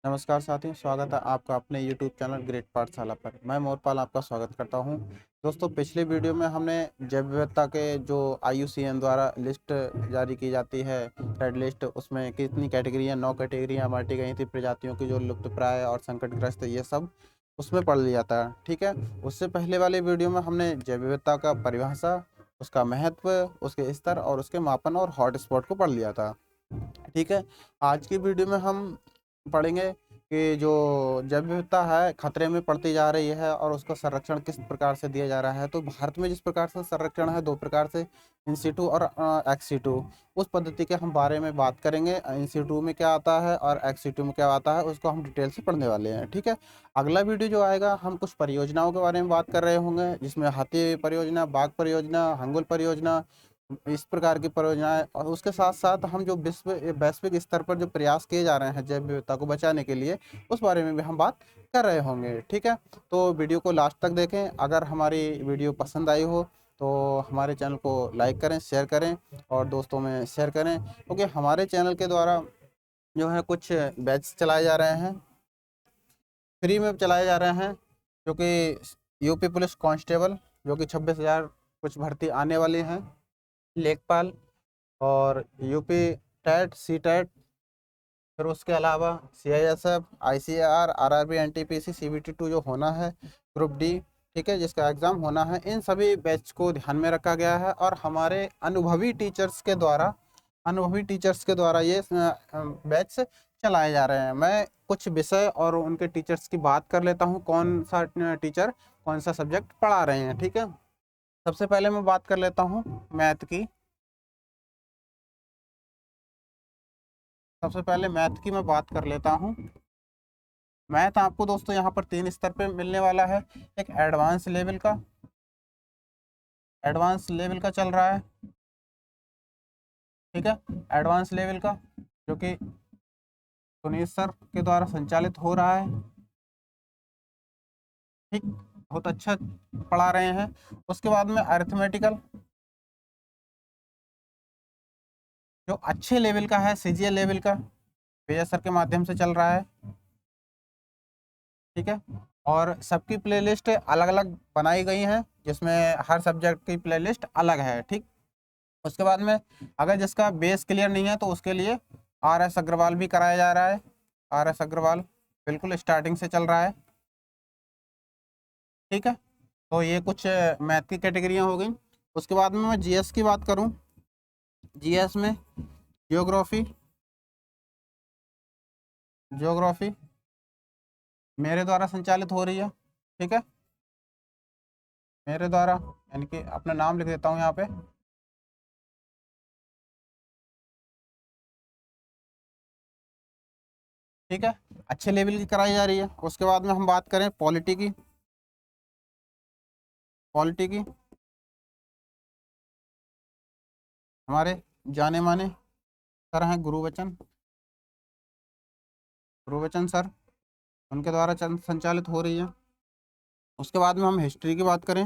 नमस्कार साथियों, स्वागत है आपका अपने YouTube चैनल ग्रेट पाठशाला पर। मैं मोरपाल आपका स्वागत करता हूं। दोस्तों, पिछले वीडियो में हमने जैव विविधता के जो IUCN द्वारा लिस्ट जारी की जाती है, रेड लिस्ट, उसमें कितनी कैटेगरियां 9 कैटेगरियां बांटी गई थी प्रजातियों की जो लुप्तप्राय और संकटग्रस्त, ये सब उसमें पढ़ लिया था। ठीक है। उससे पहले वाले वीडियो में हमने जैव विविधता का परिभाषा, उसका महत्व, उसके स्तर और उसके मापन और हॉटस्पॉट को पढ़ लिया था। ठीक है। आज की वीडियो में हम पढ़ेंगे कि जो जैव विविधता है खतरे में पड़ती जा रही है और उसका संरक्षण किस प्रकार से दिया जा रहा है। तो भारत में जिस प्रकार से संरक्षण है, दो प्रकार से, इन सीटू और एक्स सीटू, उस पद्धति के हम बारे में बात करेंगे। इन सीटू में क्या आता है और एक्स सीटू में क्या आता है, उसको हम डिटेल से पढ़ने वाले हैं। ठीक है। अगला वीडियो जो आएगा, हम कुछ परियोजनाओं के बारे में बात कर रहे होंगे, जिसमें हाथी परियोजना, बाघ परियोजना, हंगुल परियोजना, इस प्रकार की परियोजनाएं, और उसके साथ साथ हम जो वैश्विक स्तर पर जो प्रयास किए जा रहे हैं जैव विविधता को बचाने के लिए, उस बारे में भी हम बात कर रहे होंगे। ठीक है। तो वीडियो को लास्ट तक देखें। अगर हमारी वीडियो पसंद आई हो तो हमारे चैनल को लाइक करें, शेयर करें और दोस्तों में शेयर करें, क्योंकि हमारे चैनल के द्वारा जो है कुछ बैच चलाए जा रहे हैं, फ्री में चलाए जा रहे हैं, जो कि यूपी पुलिस कांस्टेबल, जो कि 26,000 कुछ भर्ती आने वाली हैं, लेखपाल, और यूपी टेट, सी टेट, फिर उसके अलावा CISF, ICAR, RRB, NTPC, CBT2 जो होना है, ग्रुप डी, ठीक है, जिसका एग्ज़ाम होना है, इन सभी बैच को ध्यान में रखा गया है। और हमारे अनुभवी टीचर्स के द्वारा ये बैच चलाए जा रहे हैं। मैं कुछ विषय और उनके टीचर्स की बात कर लेता हूँ, कौन सा टीचर कौन सा सब्जेक्ट पढ़ा रहे हैं। ठीक है। सबसे पहले मैं बात कर लेता हूँ मैथ की। सबसे पहले मैथ की मैं बात कर लेता हूँ। मैथ आपको दोस्तों यहाँ पर 3 स्तर पे मिलने वाला है। एक एडवांस लेवल का चल रहा है। ठीक है। एडवांस लेवल का, जो कि सुनील सर के द्वारा संचालित हो रहा है। ठीक। बहुत अच्छा पढ़ा रहे हैं। उसके बाद में अरिथमेटिकल, जो अच्छे लेवल का है, CGL लेवल का, विजय सर के माध्यम से चल रहा है। ठीक है। और सबकी प्लेलिस्ट अलग अलग बनाई गई हैं, जिसमें हर सब्जेक्ट की प्लेलिस्ट अलग है। ठीक। उसके बाद में अगर जिसका बेस क्लियर नहीं है तो उसके लिए RS अग्रवाल भी कराया जा रहा है। RS अग्रवाल बिल्कुल स्टार्टिंग से चल रहा है। ठीक है। तो ये कुछ मैथ की कैटेगरियाँ हो गई। उसके बाद में मैं GS की बात करूँ। GS में जियोग्राफी जियोग्राफी मेरे द्वारा संचालित हो रही है। ठीक है। मेरे द्वारा, यानी कि अपना नाम लिख देता हूँ यहाँ पे। ठीक है। अच्छे लेवल की कराई जा रही है। उसके बाद में हम बात करें पॉलिटी की हमारे जाने माने सर हैं गुरुवचन सर, उनके द्वारा संचालित हो रही है। उसके बाद में हम हिस्ट्री की बात करें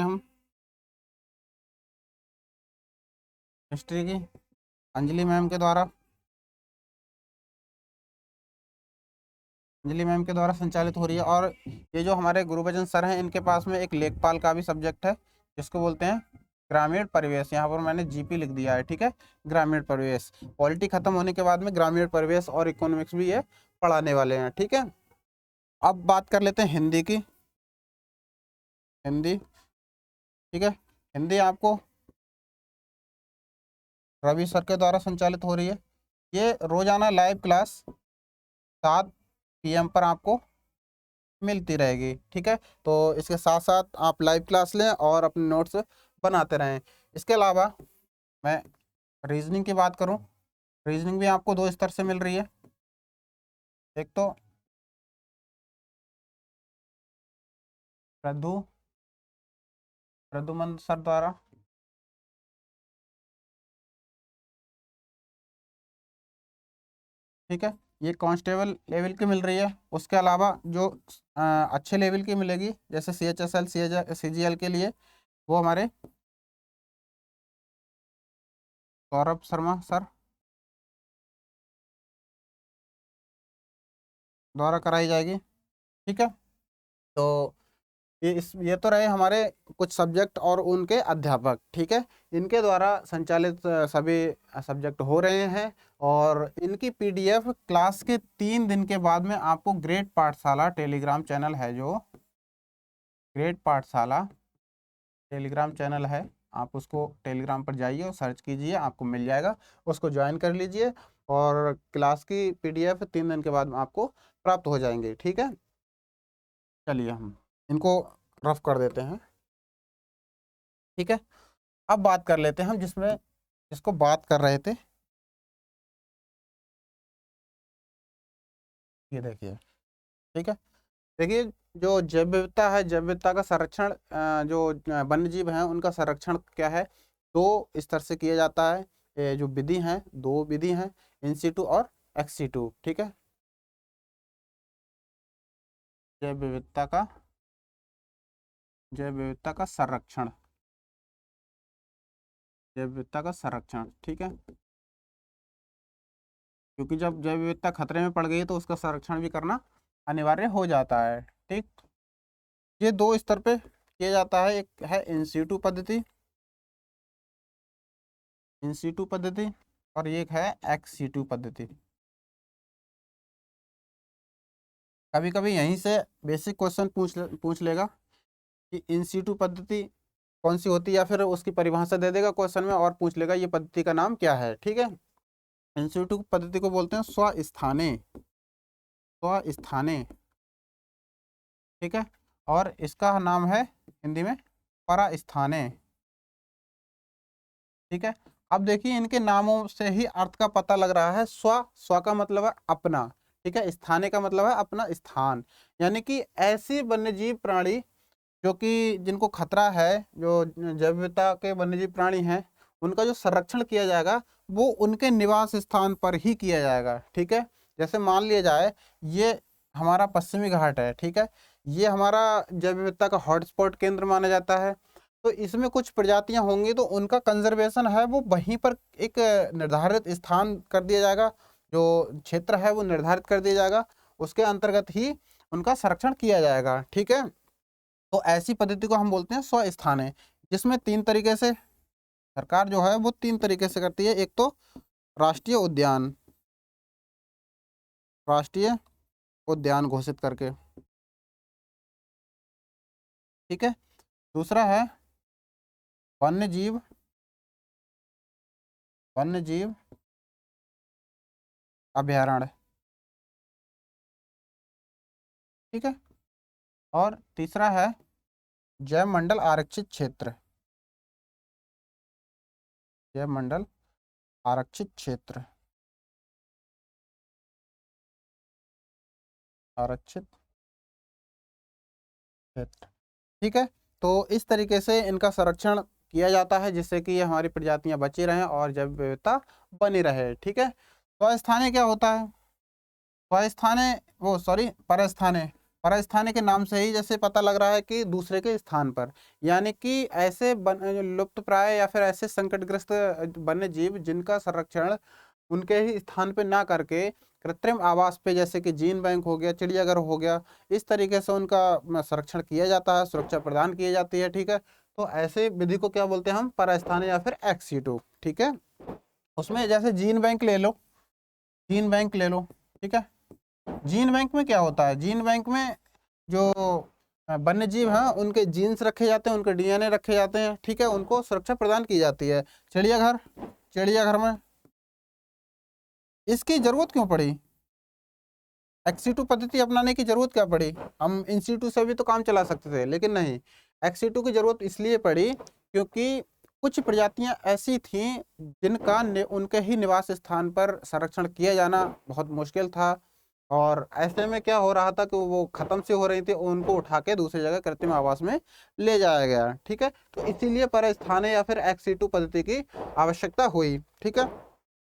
हम हिस्ट्री की अंजलि मैम के द्वारा संचालित हो रही है। और ये जो हमारे गुरुबचन सर हैं, इनके पास में एक लेखपाल का भी सब्जेक्ट है, जिसको बोलते हैं ग्रामीण परिवेश। यहाँ पर मैंने GP लिख दिया है। ठीक है। ग्रामीण परिवेश, पॉलिटी खत्म होने के बाद में ग्रामीण परिवेश और इकोनॉमिक्स भी ये पढ़ाने वाले हैं। ठीक है। अब बात कर लेते हैं हिंदी। ठीक है। हिंदी आपको रवि सर के द्वारा संचालित हो रही है। ये रोजाना लाइव क्लास 7 PM पर आपको मिलती रहेगी। ठीक है। तो इसके साथ साथ आप लाइव क्लास लें और अपने नोट्स बनाते रहें। इसके अलावा मैं रीजनिंग की बात करूं। रीजनिंग भी आपको 2 स्तर से मिल रही है। एक तो प्रधु प्रधुमन सर द्वारा, ठीक है, ये कांस्टेबल लेवल की मिल रही है। उसके अलावा जो अच्छे लेवल की मिलेगी, जैसे CHSL, CGL के लिए, वो हमारे सौरभ शर्मा सर, द्वारा कराई जाएगी। ठीक है, तो ये तो रहे हमारे कुछ सब्जेक्ट और उनके अध्यापक। ठीक है, इनके द्वारा संचालित सभी सब्जेक्ट हो रहे हैं, और इनकी पीडीएफ क्लास के 3 दिन के बाद में आपको ग्रेड पाठशाला टेलीग्राम चैनल है, जो ग्रेड पाठशाला टेलीग्राम चैनल है, आप उसको टेलीग्राम पर जाइए और सर्च कीजिए, आपको मिल जाएगा, उसको ज्वाइन कर लीजिए, और क्लास की पीडीएफ 3 दिन के बाद में आपको प्राप्त हो जाएंगे। ठीक है, चलिए हम इनको रफ कर देते हैं। ठीक है, अब बात कर लेते हैं हम जिसको बात कर रहे थे। ये देखिए, ठीक है, देखिए, जो जैव विविधता है, जैव विविधता का संरक्षण, जो वन्य जीव हैं उनका संरक्षण क्या है, 2 स्तर से किया जाता है। ये जो विधि हैं, 2 विधि हैं, इन सीटू और एक्स सीटू। ठीक है, जैव विविधता का जैव विविधता का संरक्षण, जैव विविधता का संरक्षण। ठीक है, क्योंकि जब जैव विविधता खतरे में पड़ गई तो उसका संरक्षण भी करना अनिवार्य हो जाता है। ठीक, ये 2 स्तर पे किया जाता है, एक है इन सीटू पद्धति, इन सीटू पद्धति, और एक है एक्स सीटू पद्धति। कभी कभी यहीं से बेसिक क्वेश्चन पूछ लेगा कि इन सीटू पद्धति कौन सी होती है, या फिर उसकी परिभाषा दे देगा क्वेश्चन में और पूछ लेगा ये पद्धति का नाम क्या है। ठीक है, इन सीटू पद्धति को बोलते हैं स्वस्थाने, स्वस्थाने। ठीक है, और इसका नाम है हिंदी में परास्थाने। ठीक है, अब देखिए इनके नामों से ही अर्थ का पता लग रहा है। स्व का मतलब है अपना, ठीक है, स्थाने का मतलब है अपना स्थान, यानी कि ऐसी वन्यजीव प्राणी जो कि जिनको खतरा है, जो जैव विविधता के वन्यजीव प्राणी हैं, उनका जो संरक्षण किया जाएगा वो उनके निवास स्थान पर ही किया जाएगा। ठीक है, जैसे मान लिया जाए ये हमारा पश्चिमी घाट है, ठीक है, ये हमारा जैव विविधता का हॉटस्पॉट केंद्र माना जाता है, तो इसमें कुछ प्रजातियां होंगी तो उनका कंजर्वेशन है वो वहीं पर एक निर्धारित स्थान कर दिया जाएगा, जो क्षेत्र है वो निर्धारित कर दिया जाएगा, उसके अंतर्गत ही उनका संरक्षण किया जाएगा। ठीक है, तो ऐसी पद्धति को हम बोलते हैं स्वस्थाने, जिसमें 3 तरीके से सरकार जो है वो 3 तरीके से करती है। एक तो राष्ट्रीय उद्यान, राष्ट्रीय उद्यान घोषित करके, ठीक है, दूसरा है वन्य जीव, वन्य जीव अभयारण्य। ठीक है, और तीसरा है जैव मंडल आरक्षित क्षेत्र, जैव मंडल आरक्षित क्षेत्र, आरक्षित क्षेत्र। ठीक है, तो इस तरीके से इनका संरक्षण किया जाता है जिससे कि ये हमारी प्रजातियां बची रहें और जैव विविधता बनी रहे। ठीक है, स्वस्थाने क्या होता है, स्वस्थाने वो सॉरी परस्थाने, परस्थाने के नाम से ही जैसे पता लग रहा है कि दूसरे के स्थान पर, यानी कि ऐसे लुप्त प्राय या फिर ऐसे संकटग्रस्त वन्य जीव जिनका संरक्षण उनके ही स्थान पे ना करके कृत्रिम आवास पे, जैसे कि जीन बैंक हो गया, चिड़ियाघर हो गया, इस तरीके से उनका संरक्षण किया जाता है, सुरक्षा प्रदान की जाती है। ठीक है, तो ऐसे विधि को क्या बोलते हैं हम, परस्थाने या फिर एक्स सीटू। ठीक है, उसमें जैसे जीन बैंक ले लो, जीन बैंक ले लो। ठीक है, जीन बैंक में क्या होता है, जीन बैंक में जो वन्य जीव हैं उनके जीन्स रखे जाते हैं, उनके डीएनए रखे जाते हैं। ठीक है, उनको सुरक्षा प्रदान की जाती है। चिड़ियाघर, चिड़ियाघर में इसकी जरूरत क्यों पड़ी, एक्स-सीटू पद्धति अपनाने की जरूरत क्या पड़ी, हम इन-सीटू से भी तो काम चला सकते थे, लेकिन नहीं, एक्स-सीटू की जरूरत इसलिए पड़ी क्योंकि कुछ प्रजातियां ऐसी थीं जिनका उनके ही निवास स्थान पर संरक्षण किया जाना बहुत मुश्किल था, और ऐसे में क्या हो रहा था कि वो खत्म से हो रही थी, उनको उठा के दूसरी जगह कृत्रिम आवास में ले जाया गया। ठीक है, तो इसीलिए परस्थाने या फिर एक्स-सीटू पद्धति की आवश्यकता हुई। ठीक है,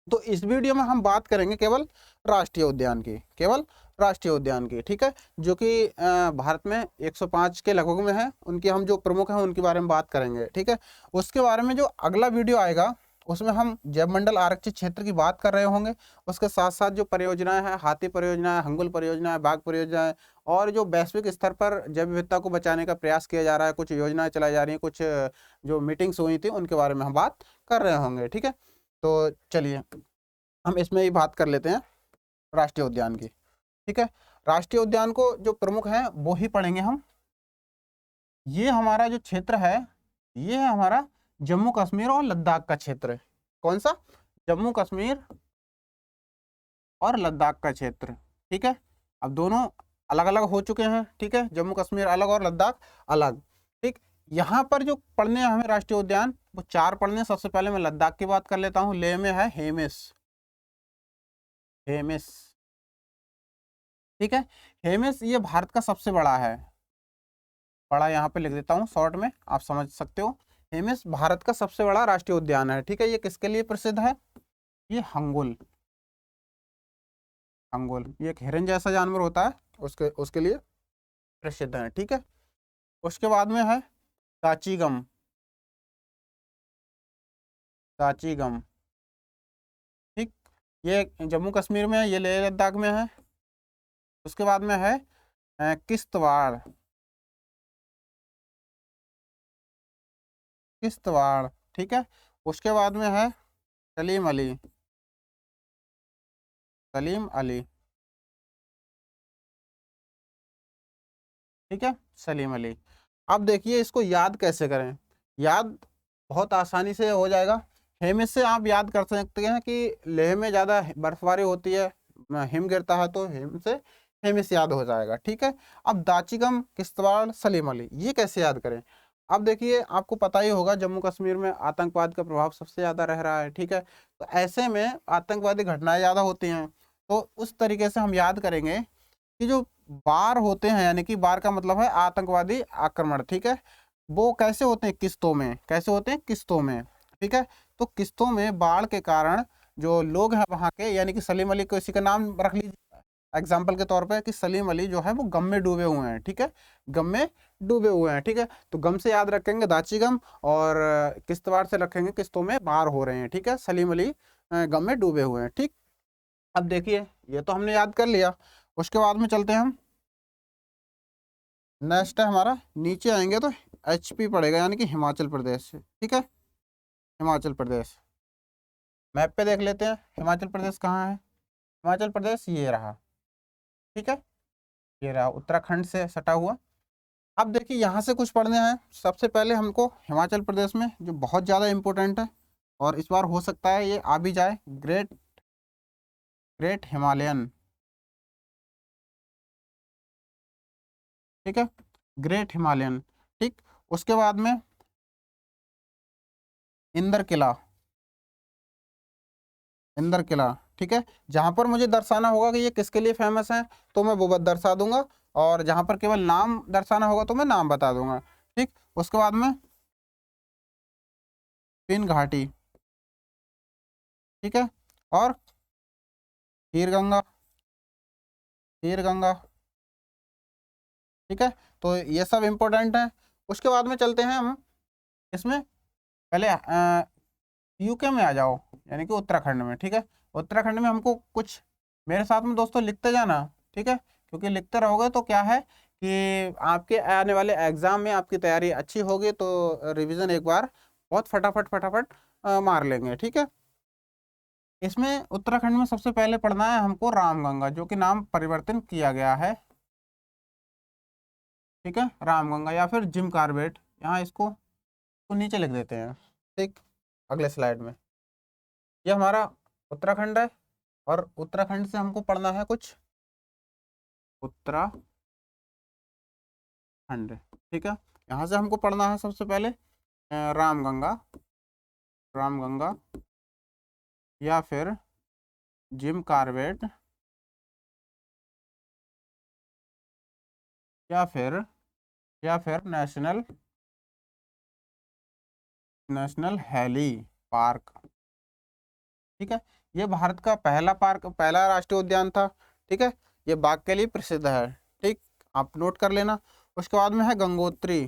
तो इस वीडियो में हम बात करेंगे केवल राष्ट्रीय उद्यान की, केवल राष्ट्रीय उद्यान की। ठीक है, जो कि भारत में 105 के लगभग में है, उनके हम जो प्रमुख हैं उनके बारे में बात करेंगे। ठीक है, उसके बारे में जो अगला वीडियो आएगा उसमें हम जैव मंडल आरक्षित क्षेत्र की बात कर रहे होंगे। उसके साथ साथ जो परियोजनाएं हैं, हाथी परियोजना है, हंगुल परियोजना है, बाघ परियोजना है, और जो वैश्विक स्तर पर जैव विविधता को बचाने का प्रयास किया जा रहा है, कुछ योजनाएं चलाई जा रही हैं, कुछ जो मीटिंग्स हुई थी उनके बारे में हम बात कर रहे होंगे। ठीक है, तो चलिए हम इसमें ही बात कर लेते हैं राष्ट्रीय उद्यान की। ठीक है, राष्ट्रीय उद्यान को जो प्रमुख हैं वो ही पढ़ेंगे हम। ये हमारा जो क्षेत्र है, ये है हमारा जम्मू कश्मीर और लद्दाख का क्षेत्र। कौन सा? जम्मू कश्मीर और लद्दाख का क्षेत्र। ठीक है, अब दोनों अलग अलग हो चुके हैं। ठीक है, जम्मू कश्मीर अलग और लद्दाख अलग। ठीक, यहाँ पर जो पढ़ने हैं हमें राष्ट्रीय उद्यान, वो 4 पढ़ने हैं। सबसे पहले मैं लद्दाख की बात कर लेता हूँ। लेह में है हेमिस। हेमिस, ठीक है, हेमिस ये भारत का सबसे बड़ा है। बड़ा यहाँ पे लिख देता हूँ शॉर्ट में, आप समझ सकते हो। हेमिस भारत का सबसे बड़ा राष्ट्रीय उद्यान है। ठीक है, ये किसके लिए प्रसिद्ध है? ये हंगुल। हंगुल ये एक हिरन जैसा जानवर होता है, उसके उसके लिए प्रसिद्ध है। ठीक है, उसके बाद में है काचीगम। काचीगम, ठीक, ये जम्मू कश्मीर में है, ये लेह लद्दाख में है। उसके बाद में है किश्तवाड़। किश्तवाड़, ठीक है। उसके बाद में है सलीम अली। सलीम अली, ठीक है, सलीम अली। अब देखिए इसको याद कैसे करें। याद बहुत आसानी से हो जाएगा। हेमिस से आप याद कर सकते हैं कि लेह में ज़्यादा बर्फबारी होती है, हिम गिरता है, तो हिम से हेमिस याद हो जाएगा। ठीक है, अब दाचिगम, किश्तवाड़, सलीम अली, ये कैसे याद करें? अब देखिए आपको पता ही होगा जम्मू कश्मीर में आतंकवाद का प्रभाव सबसे ज़्यादा रह रहा है। ठीक है, तो ऐसे में आतंकवादी घटनाएं ज़्यादा होती हैं, तो उस तरीके से हम याद करेंगे कि जो बार होते हैं, यानी कि बार का मतलब है आतंकवादी आक्रमण। ठीक है, वो कैसे होते हैं? किस्तों में। कैसे होते हैं? किस्तों में। ठीक है, तो किस्तों में बाढ़ के कारण जो लोग हैं वहाँ के, यानी कि सलीम अली को इसी का नाम रख लीजिए एग्जाम्पल के तौर पे, कि सलीम अली जो है वो गम में डूबे हुए हैं। ठीक है, गम में डूबे हुए हैं। ठीक है, तो गम से याद रखेंगे दाची गम, और किश्तवाड़ से रखेंगे किस्तों में बाढ़ हो रहे हैं। ठीक है, सलीम अली गम में डूबे हुए हैं। ठीक, अब देखिए ये तो हमने याद कर लिया। उसके बाद में चलते हैं हम, नेक्स्ट है हमारा, नीचे आएंगे तो HP पड़ेगा, यानी कि हिमाचल प्रदेश। ठीक है, हिमाचल प्रदेश। मैप पे देख लेते हैं हिमाचल प्रदेश कहाँ है। हिमाचल प्रदेश ये रहा। ठीक है, ये रहा उत्तराखंड से सटा हुआ। अब देखिए यहाँ से कुछ पढ़ने हैं। सबसे पहले हमको हिमाचल प्रदेश में जो बहुत ज़्यादा इम्पोर्टेंट है, और इस बार हो सकता है ये आ भी जाए, ग्रेट ग्रेट हिमालयन। ठीक है, ग्रेट हिमालयन। ठीक, उसके बाद में इंदर किला। इंदर किला, ठीक है, जहां पर मुझे दर्शाना होगा कि ये किसके लिए फेमस है तो मैं वो बात दर्शा दूंगा, और जहां पर केवल नाम दर्शाना होगा तो मैं नाम बता दूंगा। ठीक, उसके बाद में पिन घाटी। ठीक है, और खीर गंगा। खीर गंगा, ठीक है, तो ये सब इम्पोर्टेंट है। उसके बाद में चलते हैं हम इसमें, पहले यूके में आ जाओ, यानी कि उत्तराखंड में। ठीक है, उत्तराखंड में हमको कुछ, मेरे साथ में दोस्तों लिखते जाना। ठीक है, क्योंकि लिखते रहोगे तो क्या है कि आपके आने वाले एग्जाम में आपकी तैयारी अच्छी होगी, तो रिवीजन एक बार बहुत फटाफट फटाफट मार लेंगे। ठीक है, इसमें उत्तराखंड में सबसे पहले पढ़ना है हमको रामगंगा, जो कि नाम परिवर्तन किया गया है। ठीक है, रामगंगा या फिर जिम कार्बेट, यहाँ इसको तो नीचे लिख देते हैं। ठीक, अगले स्लाइड में ये हमारा उत्तराखंड है, और उत्तराखंड से हमको पढ़ना है कुछ उत्तराखंड। ठीक है, यहाँ से हमको पढ़ना है सबसे पहले रामगंगा। रामगंगा या फिर जिम कार्बेट, या फिर नेशनल नेशनल हेली पार्क। ठीक है, ये भारत का पहला पार्क, पहला राष्ट्रीय उद्यान था। ठीक है, ये बाघ के लिए प्रसिद्ध है। ठीक, आप नोट कर लेना। उसके बाद में है गंगोत्री।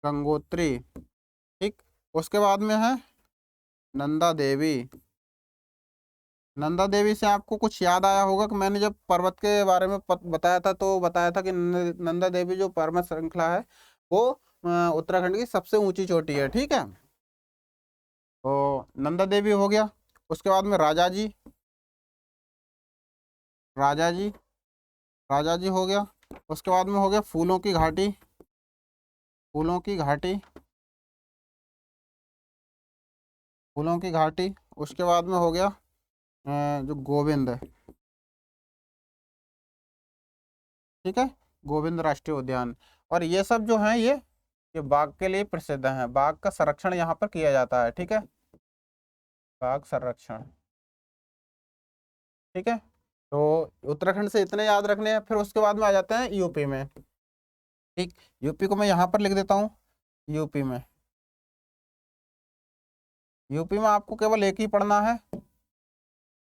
गंगोत्री, ठीक, उसके बाद में है नंदा देवी। नंदा देवी से आपको कुछ याद आया होगा कि मैंने जब पर्वत के बारे में बताया था, तो बताया था कि नंदा देवी जो पर्वत श्रृंखला है वो उत्तराखंड की सबसे ऊंची चोटी है। ठीक है, तो नंदा देवी हो गया। उसके बाद में राजा जी, राजा जी, राजा जी हो गया। उसके बाद में हो गया फूलों की घाटी, फूलों की घाटी, फूलों की घाटी। उसके बाद में हो गया जो गोविंद, ठीक है, गोविंद राष्ट्रीय उद्यान। और ये सब जो है ये बाघ के लिए प्रसिद्ध हैं। बाघ का संरक्षण यहाँ पर किया जाता है। ठीक है, बाघ संरक्षण। ठीक है, तो उत्तराखंड से इतने याद रखने हैं। फिर उसके बाद में आ जाते हैं यूपी में। ठीक, यूपी को मैं यहाँ पर लिख देता हूँ। यूपी में, यूपी में आपको केवल एक ही पढ़ना है,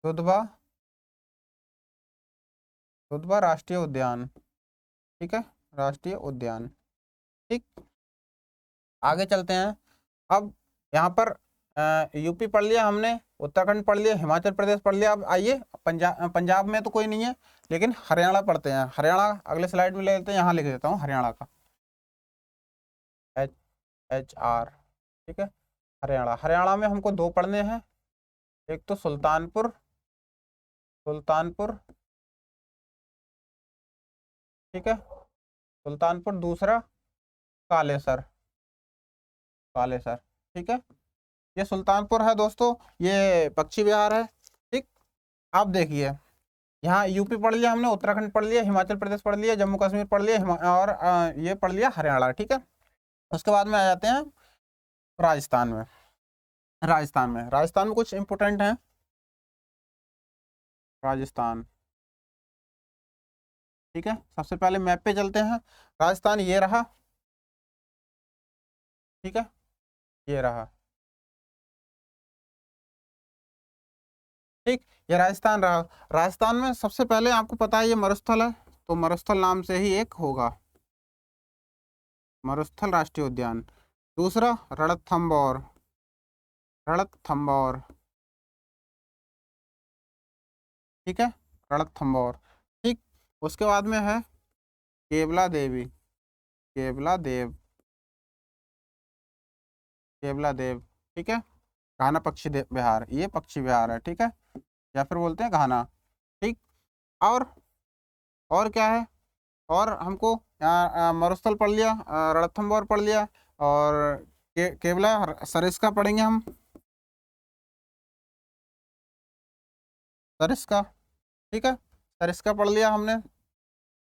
दुधवा, दुधवा राष्ट्रीय उद्यान। ठीक है, राष्ट्रीय उद्यान। ठीक, आगे चलते हैं। अब यहाँ पर यूपी पढ़ लिया हमने, उत्तराखंड पढ़ लिया, हिमाचल प्रदेश पढ़ लिया। अब आइए पंजाब। पंजाब में तो कोई नहीं है, लेकिन हरियाणा पढ़ते हैं। हरियाणा अगले स्लाइड में ले लेते हैं, यहाँ लिख देता हूँ हरियाणा का, HR। ठीक है, हरियाणा। हरियाणा में हमको दो पढ़ने हैं, एक तो सुल्तानपुर, सुल्तानपुर, ठीक है, सुल्तानपुर। दूसरा कालेसर, कालेसर। ठीक है, ये सुल्तानपुर है दोस्तों, ये पक्षी विहार है। ठीक, आप देखिए, यहाँ यूपी पढ़ लिया हमने, उत्तराखंड पढ़ लिया, हिमाचल प्रदेश पढ़ लिया, जम्मू कश्मीर पढ़ लिया, और ये पढ़ लिया हरियाणा। ठीक है, उसके बाद में आ जाते हैं राजस्थान में। राजस्थान में कुछ इंपोर्टेंट है। राजस्थान, ठीक है, सबसे पहले मैप पे चलते हैं। राजस्थान ये रहा, ठीक है, ये रहा। ठीक, ये राजस्थान रहा। राजस्थान में सबसे पहले आपको पता है ये मरुस्थल है, तो मरुस्थल नाम से ही एक होगा, मरुस्थल राष्ट्रीय उद्यान। दूसरा रणथंबोर, रणथंबोर, ठीक है, रणथंबोर। ठीक, उसके बाद में है केवला देवी, केवला देव, केवला देव। ठीक है, घाना पक्षी विहार, ये पक्षी विहार है। ठीक है, या फिर बोलते हैं घाना। ठीक, और क्या है, और हमको मरुस्थल पढ़ लिया, रणथंबोर पढ़ लिया, और केवला सरिस्का पढ़ेंगे हम, सरिस्का। ठीक है, सरिस्का पढ़ लिया हमने।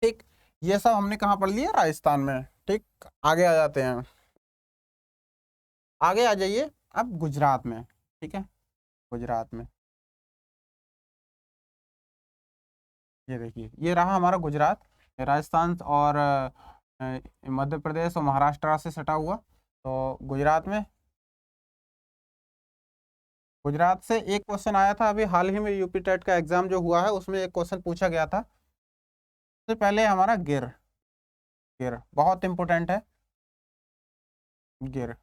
ठीक, ये सब हमने कहाँ पढ़ लिया, राजस्थान में। ठीक, आगे आ जाते हैं, आगे आ जाइए अब गुजरात में। ठीक है, गुजरात में ये देखिए, ये रहा हमारा गुजरात। राजस्थान और मध्य प्रदेश और महाराष्ट्र से सटा हुआ। तो गुजरात में, गुजरात से एक क्वेश्चन आया था अभी हाल ही में, यूपी टेट का एग्जाम जो हुआ है उसमें एक क्वेश्चन पूछा गया था। सबसे पहले हमारा गिर, गिर बहुत इंपॉर्टेंट है। गिर,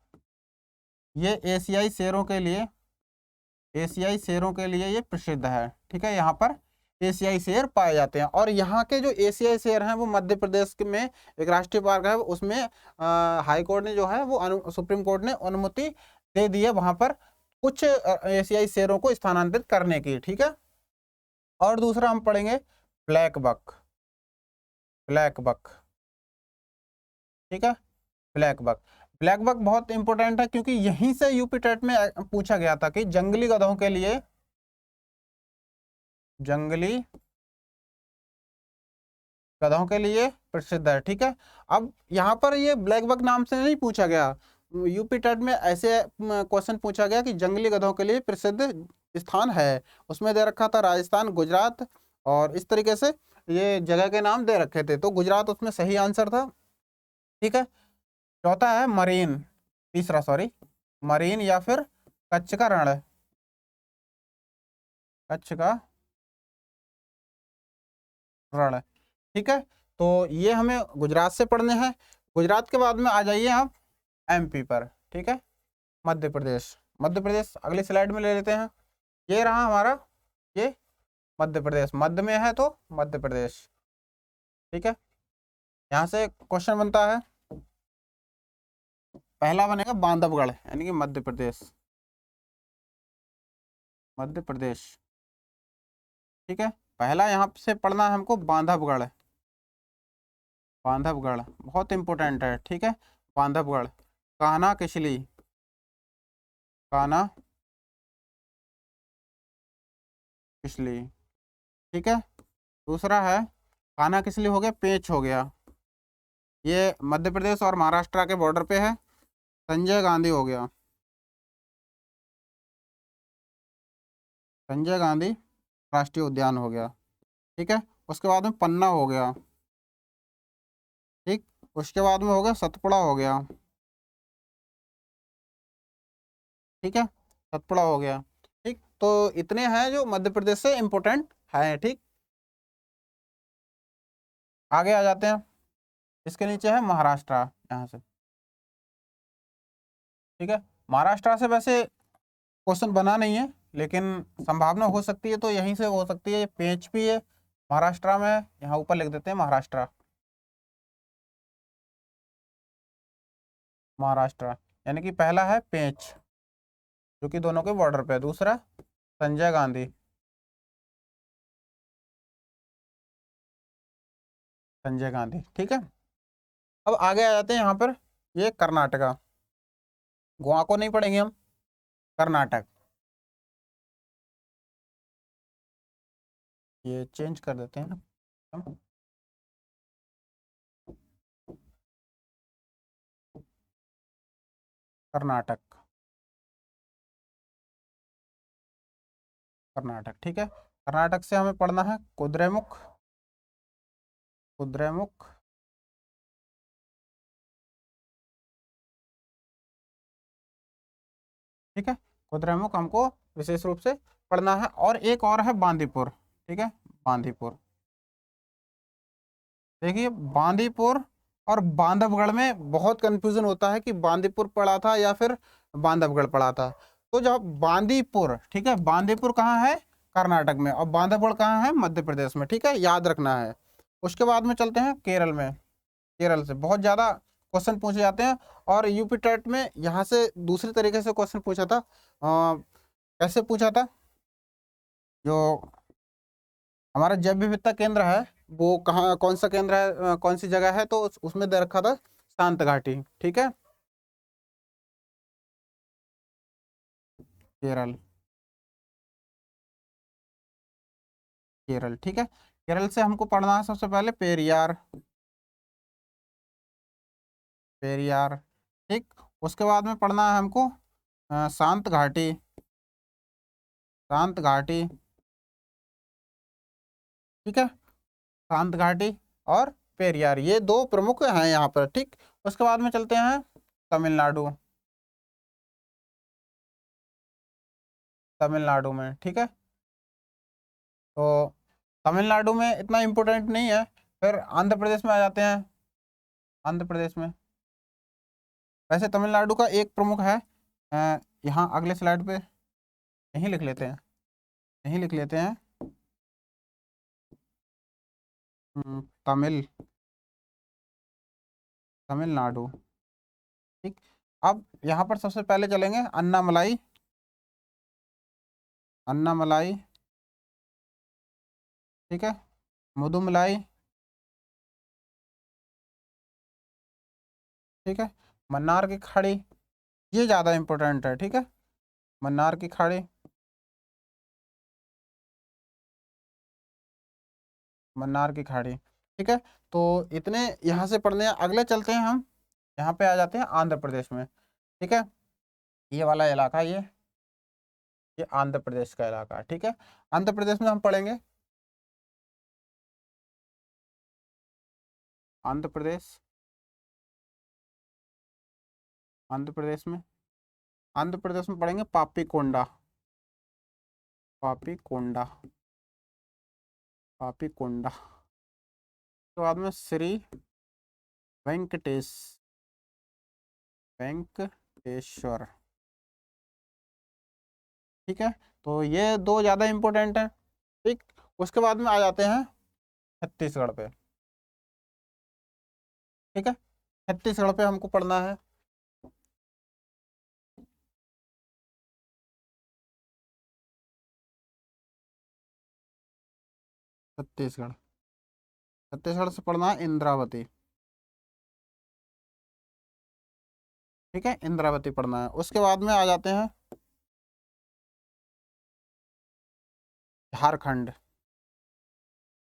ये एशियाई शेरों के लिए, एशियाई शेरों के लिए ये प्रसिद्ध है। ठीक है, यहाँ पर एशियाई शेर पाए जाते हैं। और यहाँ के जो एशियाई शेर हैं वो मध्य प्रदेश में एक राष्ट्रीय पार्क है, उसमें हाई कोर्ट ने जो है वो सुप्रीम कोर्ट ने अनुमति दे दी है वहां पर कुछ एशियाई शेरों को स्थानांतरित करने की। ठीक है, और दूसरा हम पढ़ेंगे ब्लैक बक, ब्लैक बक। ठीक है, ब्लैक बक, ब्लैक बक बहुत इंपॉर्टेंट है, क्योंकि यहीं से यूपी टेट में पूछा गया था कि जंगली गधों के लिए, जंगली गधों के लिए प्रसिद्ध है। ठीक है, अब यहाँ पर ये ब्लैक बक नाम से नहीं पूछा गया, यूपी टेट में ऐसे क्वेश्चन पूछा गया कि जंगली गधों के लिए प्रसिद्ध स्थान है, उसमें दे रखा था राजस्थान, गुजरात, और इस तरीके से ये जगह के नाम दे रखे थे, तो गुजरात उसमें सही आंसर था। ठीक है, चौथा है मरीन, तीसरा सॉरी, मरीन या फिर कच्छ का रण, कच्छ का रण। ठीक है, तो ये हमें गुजरात से पढ़ने हैं। गुजरात के बाद में आ जाइए आप MP पर। ठीक है, मध्य प्रदेश। मध्य प्रदेश अगली स्लाइड में ले लेते हैं। ये रहा हमारा, ये मध्य प्रदेश, मध्य में है तो मध्य प्रदेश। ठीक है, यहाँ से क्वेश्चन बनता है, पहला बनेगा बांधवगढ़ यानी कि मध्य प्रदेश, मध्य प्रदेश। ठीक है, पहला यहाँ से पढ़ना है हमको बांधवगढ़, बांधवगढ़ बहुत इंपॉर्टेंट है। ठीक है, बांधवगढ़, कान्हा किसली, कान्हा किसली। ठीक है, दूसरा है कान्हा किसली हो गया, पेंच हो गया, ये मध्य प्रदेश और महाराष्ट्र के बॉर्डर पे है। संजय गांधी हो गया, संजय गांधी राष्ट्रीय उद्यान हो गया। ठीक है, उसके बाद में पन्ना हो गया। ठीक, उसके बाद में हो गया सतपुड़ा हो गया। ठीक है, सतपुड़ा हो गया। ठीक, तो इतने हैं जो मध्य प्रदेश से इंपॉर्टेंट है। ठीक, आगे आ जाते हैं, इसके नीचे है महाराष्ट्र, यहाँ से। ठीक है, महाराष्ट्र से वैसे क्वेश्चन बना नहीं है, लेकिन संभावना हो सकती है, तो यहीं से हो सकती है। ये पेंच भी है महाराष्ट्र में, यहाँ ऊपर लिख देते हैं महाराष्ट्र, महाराष्ट्र यानी कि पहला है पेंच जो कि दोनों के बॉर्डर पे है, दूसरा संजय गांधी, संजय गांधी। ठीक है, अब आगे आ जाते हैं यहाँ पर, ये कर्नाटका, गोवा को नहीं पढ़ेंगे हम, कर्नाटक, ये चेंज कर देते हैं हम। कर्नाटक, कर्नाटक। ठीक है, कर्नाटक से हमें पढ़ना है कुद्रेमुख, कुद्रेमुख। ठीक है, कुद्रेमुख हमको विशेष रूप से पढ़ना है, और एक और है बांदीपुर। ठीक है, बांदीपुर। देखिए, बांदीपुर और बांधवगढ़ में बहुत कंफ्यूजन होता है कि बांदीपुर पढ़ा था या फिर बांधवगढ़ पढ़ा था। तो जब बांदीपुर, ठीक है, बांदीपुर कहाँ है, कर्नाटक में, और बांधवगढ़ कहाँ है, मध्य प्रदेश में। ठीक है, याद रखना है। उसके बाद में चलते हैं केरल में, केरल से बहुत ज़्यादा क्वेश्चन पूछे जाते हैं, और यूपी टेट में यहाँ से दूसरी तरीके से क्वेश्चन पूछा था। कैसे पूछा था, जो हमारा जैव विविधता केंद्र है वो कहाँ, कौन सा केंद्र है, कौन सी जगह है, तो उसमें दे रखा था शांत घाटी। ठीक है, केरल, केरल। ठीक है, केरल से हमको पढ़ना है सबसे पहले पेरियार, पेरियार। ठीक, उसके बाद में पढ़ना है हमको शांत घाटी, शांत घाटी। ठीक है, शांत घाटी और पेरियार, ये दो प्रमुख हैं यहाँ पर। ठीक, उसके बाद में चलते हैं तमिलनाडु, तमिलनाडु में। ठीक है, तो तमिलनाडु में इतना इम्पोर्टेंट नहीं है। फिर आंध्र प्रदेश में आ जाते हैं, आंध्र प्रदेश में वैसे तमिलनाडु का एक प्रमुख है, यहाँ अगले स्लाइड पे यहीं लिख लेते हैं, यहीं लिख लेते हैं, तमिल, तमिलनाडु। ठीक, अब यहाँ पर सबसे पहले चलेंगे अन्नामलाई, अन्नामलाई। ठीक है, मुदुमलाई। ठीक है, मन्नार की खाड़ी, ये ज़्यादा इम्पोर्टेंट है। ठीक है, मन्नार की खाड़ी, मन्नार की खाड़ी। ठीक है, तो इतने यहाँ से पढ़ने हैं। अगले चलते हैं हम, यहाँ पे आ जाते हैं आंध्र प्रदेश में। ठीक है, ये वाला इलाका, ये आंध्र प्रदेश का इलाका है। ठीक है, आंध्र प्रदेश में हम पढ़ेंगे आंध्र प्रदेश, आंध्र प्रदेश में, आंध्र प्रदेश में पढ़ेंगे पापी कोंडा, पापी कोंडा, पापी कोंडा। तो बाद में श्री वेंकटेश, वेंकटेश्वर। ठीक है, तो ये दो ज़्यादा इम्पोर्टेंट हैं। ठीक, उसके बाद में आ जाते हैं छत्तीसगढ़ पे। ठीक है, छत्तीसगढ़ पे हमको पढ़ना है। छत्तीसगढ़, छत्तीसगढ़ से पढ़ना है इंद्रावती। ठीक है, इंद्रावती पढ़ना है। उसके बाद में आ जाते हैं झारखंड।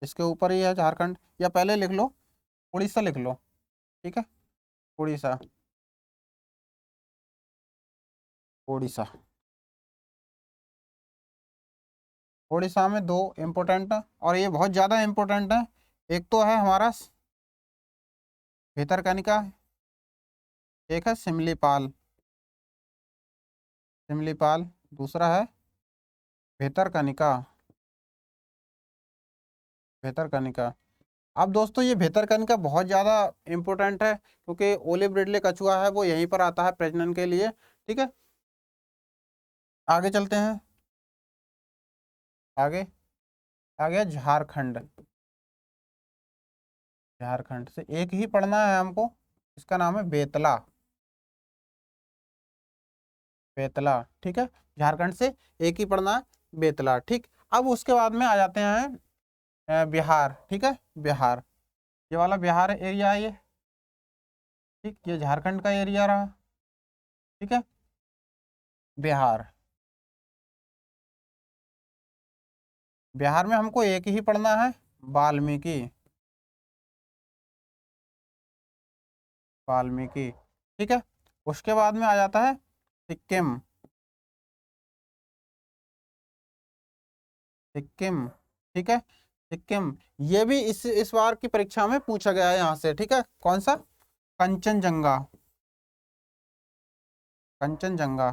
इसके ऊपर ही है झारखंड, या पहले लिख लो उड़ीसा लिख लो। ठीक है, उड़ीसा, उड़ीसा। उड़ीसा में दो इम्पोर्टेंट और ये बहुत ज़्यादा इम्पोर्टेंट है। एक तो है हमारा भितरकनिका, एक है सिमलीपाल, सिमलीपाल, दूसरा है भितरकनिका, भितरकनिका। अब दोस्तों ये भितरकनिका बहुत ज़्यादा इम्पोर्टेंट है, क्योंकि ओलिव रिडले कछुआ है वो यहीं पर आता है प्रजनन के लिए। ठीक है, आगे चलते हैं। आगे आ गया झारखंड। झारखंड से एक ही पढ़ना है हमको, इसका नाम है बेतला, बेतला। ठीक है, झारखंड से एक ही पढ़ना है, बेतला। ठीक, अब उसके बाद में आ जाते हैं बिहार। ठीक है, बिहार, ये वाला बिहार एरिया है ये। ठीक, ये झारखंड का एरिया रहा। ठीक है, बिहार, बिहार में हमको एक ही पढ़ना है, वाल्मीकि, वाल्मीकि। ठीक है, उसके बाद में आ जाता है सिक्किम, सिक्किम। ठीक है, सिक्किम, ये भी इस बार की परीक्षा में पूछा गया है यहाँ से। ठीक है, कौन सा? कंचनजंगा, कंचनजंगा।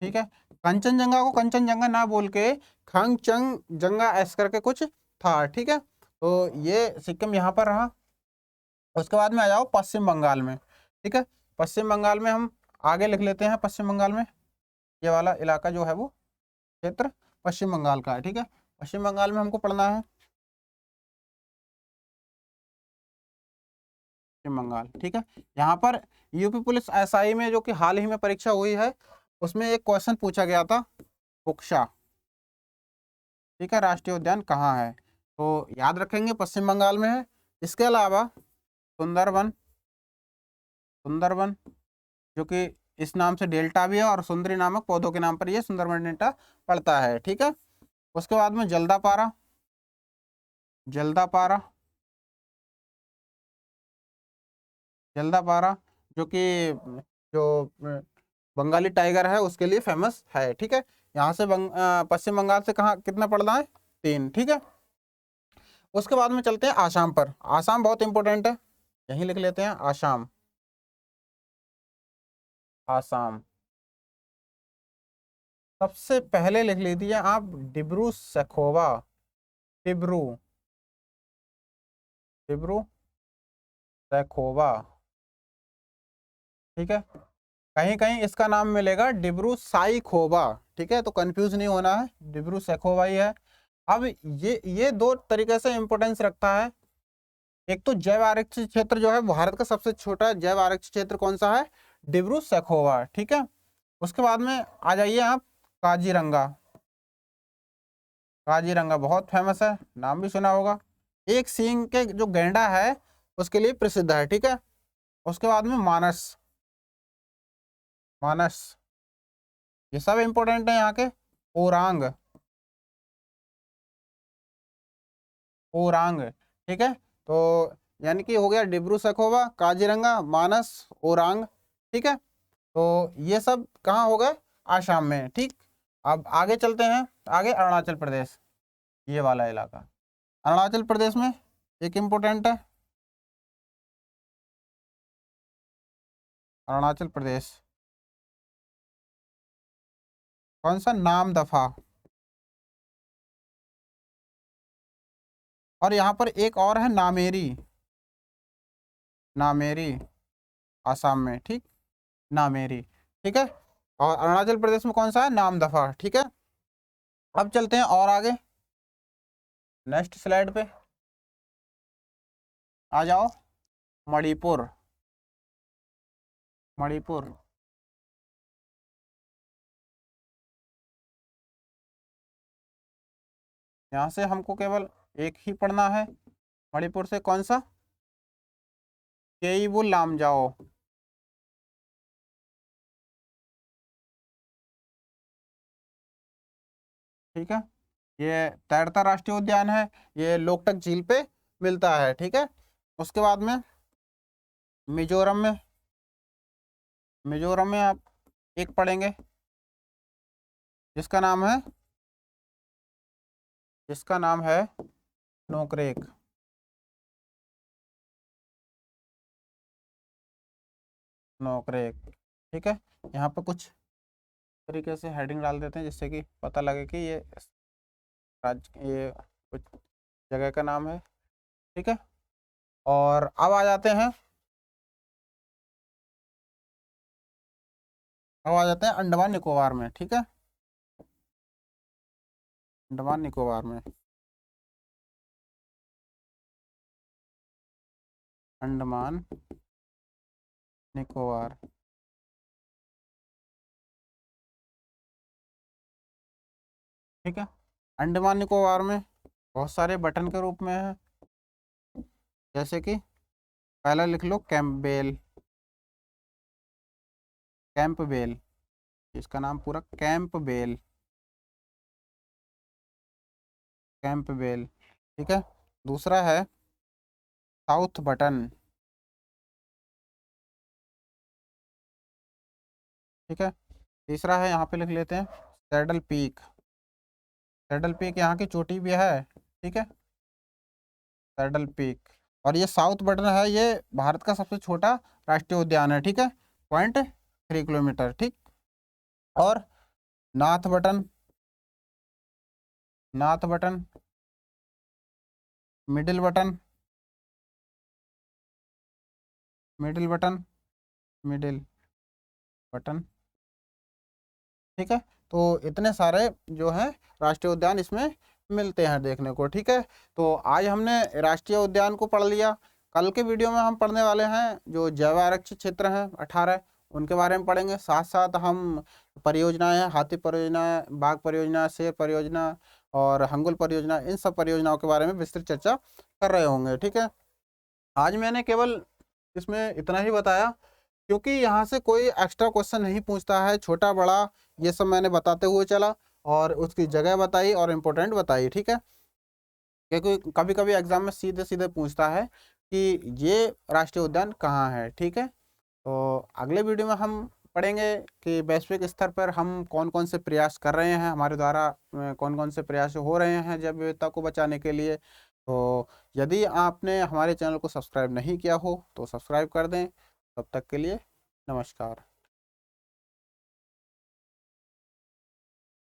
ठीक है, कंचनजंगा को कंचनजंगा ना बोल के खंगचंगजंगा ऐसे करके कुछ था। ठीक है, तो ये सिक्किम यहाँ पर रहा। उसके बाद में आ जाओ पश्चिम बंगाल में। ठीक है, पश्चिम बंगाल में हम आगे लिख लेते हैं। पश्चिम बंगाल में ये वाला इलाका जो है वो क्षेत्र पश्चिम बंगाल का है। ठीक है, पश्चिम बंगाल में हमको पढ़ना है पश्चिम बंगाल। ठीक है, यहाँ पर यूपी पुलिस एसआई में जो कि हाल ही में परीक्षा हुई है, उसमें एक क्वेश्चन पूछा गया था, बुक्शा। ठीक है, राष्ट्रीय उद्यान कहाँ है? तो याद रखेंगे पश्चिम बंगाल में है। इसके अलावा सुंदरबन, सुंदरबन जो कि इस नाम से डेल्टा भी है, और सुंदरी नामक पौधों के नाम पर यह सुंदरबन डेल्टा पड़ता है। ठीक है, उसके बाद में जल्दापारा, जल्दापारा, जल्दापारा जो कि जो बंगाली टाइगर है उसके लिए फेमस है। ठीक है, यहाँ से पश्चिम बंगाल से कहाँ कितना पड़ना है? 3। ठीक है, उसके बाद में चलते हैं आसाम पर। आसाम बहुत इंपॉर्टेंट है, यहीं लिख लेते हैं आसाम, आसाम। सबसे पहले लिख लीजिए आप डिब्रू सखोवा, डिब्रू, डिब्रू सखोवा। ठीक है, कहीं कहीं इसका नाम मिलेगा डिब्रू साई खोबा। ठीक है, तो कंफ्यूज नहीं होना है, डिब्रू सखोवा ही है। अब ये दो तरीके से इंपॉर्टेंस रखता है। एक तो जैव आरक्षित क्षेत्र जो है भारत का सबसे छोटा जैव आरक्षित क्षेत्र कौन सा है? डिब्रू सखोवा। ठीक है, उसके बाद में आ जाइए आप काजीरंगा, काजीरंगा बहुत फेमस है, नाम भी सुना होगा। एक सींग के जो गैंडा है उसके लिए प्रसिद्ध है। ठीक है, उसके बाद में मानस, मानस, ये सब इंपॉर्टेंट है यहाँ के। ओरांग, ओरांग। ठीक है, तो यानी कि हो गया डिब्रू सखोवा, काजीरंगा, मानस, ओरांग। ठीक है, तो ये सब कहाँ हो गए? आसाम में। ठीक, अब आगे चलते हैं। आगे अरुणाचल प्रदेश, ये वाला इलाका। अरुणाचल प्रदेश में एक इम्पोर्टेंट है, अरुणाचल प्रदेश, कौन सा? नाम दफा। और यहाँ पर एक और है नामेरी, नामेरी, आसाम में। ठीक, नामेरी। ठीक है। और अरुणाचल प्रदेश में कौन सा है, नामदफा। ठीक है, अब चलते हैं और आगे, नेक्स्ट स्लाइड पे आ जाओ। मणिपुर, मणिपुर यहाँ से हमको केवल एक ही पढ़ना है, मणिपुर से कौन सा, केईबुल लामजाओ। ठीक है, ये तैरता राष्ट्रीय उद्यान है, ये लोकटक झील पे मिलता है। ठीक है, उसके बाद में मिजोरम में, मिजोरम में आप एक पढ़ेंगे जिसका नाम है, जिसका नाम है नोकरेक। नोकरेक, ठीक है। यहाँ पर कुछ तरीके से हेडिंग डाल देते हैं जिससे कि पता लगे कि ये राज्य, ये कुछ जगह का नाम है। ठीक है, और अब आ जाते हैं, अब आ जाते हैं अंडमान निकोबार में। ठीक है, अंडमान निकोबार में, अंडमान निकोबार। ठीक है, अंडमान निकोबार में बहुत सारे बटन के रूप में है, जैसे कि पहला लिख लो कैंपबेल, कैंपबेल, इसका नाम पूरा कैंपबेल, कैंपबेल। ठीक है, दूसरा है साउथ बटन। ठीक है, तीसरा है, यहाँ पे लिख लेते हैं सैडल पीक, सैडल पीक यहाँ की चोटी भी है। ठीक है, सैडल पीक। और ये साउथ बटन है, ये भारत का सबसे छोटा राष्ट्रीय उद्यान है। ठीक है, 0.3 किलोमीटर। ठीक, और नाथ बटन, नाथ button, middle button, middle button, middle button. ठीक है, तो इतने सारे जो हैं राष्ट्रीय उद्यान इसमें मिलते हैं देखने को। ठीक है, तो आज हमने राष्ट्रीय उद्यान को पढ़ लिया। कल के वीडियो में हम पढ़ने वाले हैं जो जैव आरक्षित क्षेत्र हैं 18, उनके बारे में पढ़ेंगे। साथ साथ हम परियोजनाएं, हाथी परियोजना, बाघ परियोजना, शेर परियोजना और हंगुल परियोजना, इन सब परियोजनाओं के बारे में विस्तृत चर्चा कर रहे होंगे। ठीक है, आज मैंने केवल इसमें इतना ही बताया क्योंकि यहाँ से कोई एक्स्ट्रा क्वेश्चन नहीं पूछता है, छोटा बड़ा ये सब मैंने बताते हुए चला और उसकी जगह बताई और इम्पोर्टेंट बताई। ठीक है, क्योंकि कभी कभी एग्जाम में सीधे सीधे पूछता है कि ये राष्ट्रीय उद्यान कहाँ है। ठीक है, तो अगले वीडियो में हम पढ़ेंगे कि वैश्विक स्तर पर हम कौन कौन से प्रयास कर रहे हैं, हमारे द्वारा कौन कौन से प्रयास हो रहे हैं जैव विविधता को बचाने के लिए। तो यदि आपने हमारे चैनल को सब्सक्राइब नहीं किया हो तो सब्सक्राइब कर दें। तब तक के लिए नमस्कार।